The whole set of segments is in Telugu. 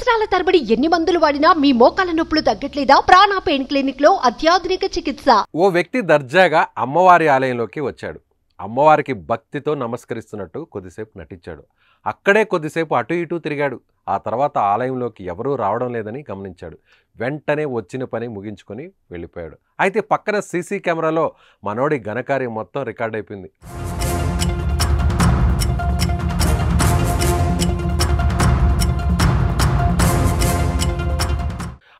సంవత్సరాల తరబడి ఎన్ని మందులు వాడినా మీ మోకాల నొప్పులు తగ్గట్లేదా? ప్రాణ పెయిన్ క్లినిక్ లో అత్యాధునిక చికిత్స. ఓ వ్యక్తి దర్జాగా అమ్మవారి ఆలయంలోకి వచ్చాడు. అమ్మవారికి భక్తితో నమస్కరిస్తున్నట్టు కొద్దిసేపు నటించాడు. అక్కడే కొద్దిసేపు అటు ఇటు తిరిగాడు. ఆ తర్వాత ఆలయంలోకి ఎవరూ రావడం లేదని గమనించాడు. వెంటనే వచ్చిన పని ముగించుకొని వెళ్ళిపోయాడు. అయితే పక్కన సీసీ కెమెరాలో మనోడి ఘనకార్యం మొత్తం రికార్డ్ అయిపోయింది.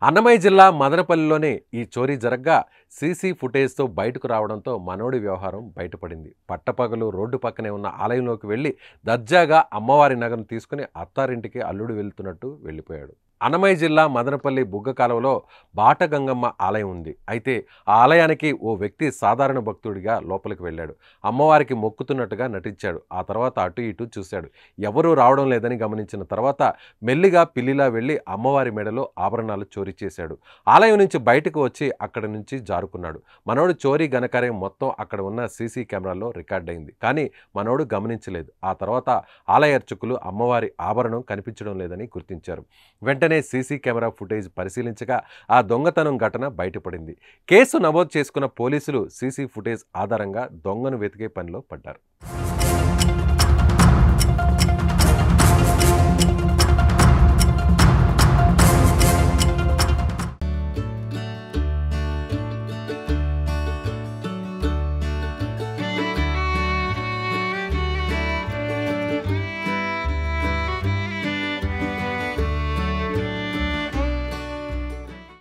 అన్నమయ్య జిల్లా మదనపల్లిలోనే ఈ చోరీ జరగ్గా సీసీ ఫుటేజ్తో బయటకు రావడంతో మనోడి వ్యవహారం బయటపడింది. పట్టపగలు రోడ్డు పక్కనే ఉన్న ఆలయంలోకి వెళ్ళి దర్జాగా అమ్మవారి నగను తీసుకుని అత్తారింటికి అల్లుడు వెళ్తున్నట్టు వెళ్ళిపోయాడు. అన్నమయ్య జిల్లా మదనపల్లి బుగ్గ కాలువలో బాటగంగమ్మ ఆలయం ఉంది. అయితే ఆ ఆలయానికి ఓ వ్యక్తి సాధారణ భక్తుడిగా లోపలికి వెళ్ళాడు. అమ్మవారికి మొక్కుతున్నట్టుగా నటించాడు. ఆ తర్వాత అటు ఇటు చూశాడు. ఎవరూ రావడం లేదని గమనించిన తర్వాత మెల్లిగా పిల్లిలా వెళ్ళి అమ్మవారి మెడలో ఆభరణాలు చోరీ చేశాడు. ఆలయం నుంచి బయటకు వచ్చి అక్కడి నుంచి జారుకున్నాడు. మనోడు చోరీ ఘనకార్యం మొత్తం అక్కడ ఉన్న సీసీ కెమెరాలో రికార్డ్ అయింది. కానీ మనోడు గమనించలేదు. ఆ తర్వాత ఆలయ అర్చకులు అమ్మవారి ఆభరణం కనిపించడం లేదని గుర్తించారు. వెంటనే సీసీ కెమెరా ఫుటేజ్ పరిశీలించగా ఆ దొంగతనం ఘటన బయటపడింది. కేసు నమోదు చేసుకున్న పోలీసులు సీసీ ఫుటేజ్ ఆధారంగా దొంగను వెతికే పనిలో పడ్డారు.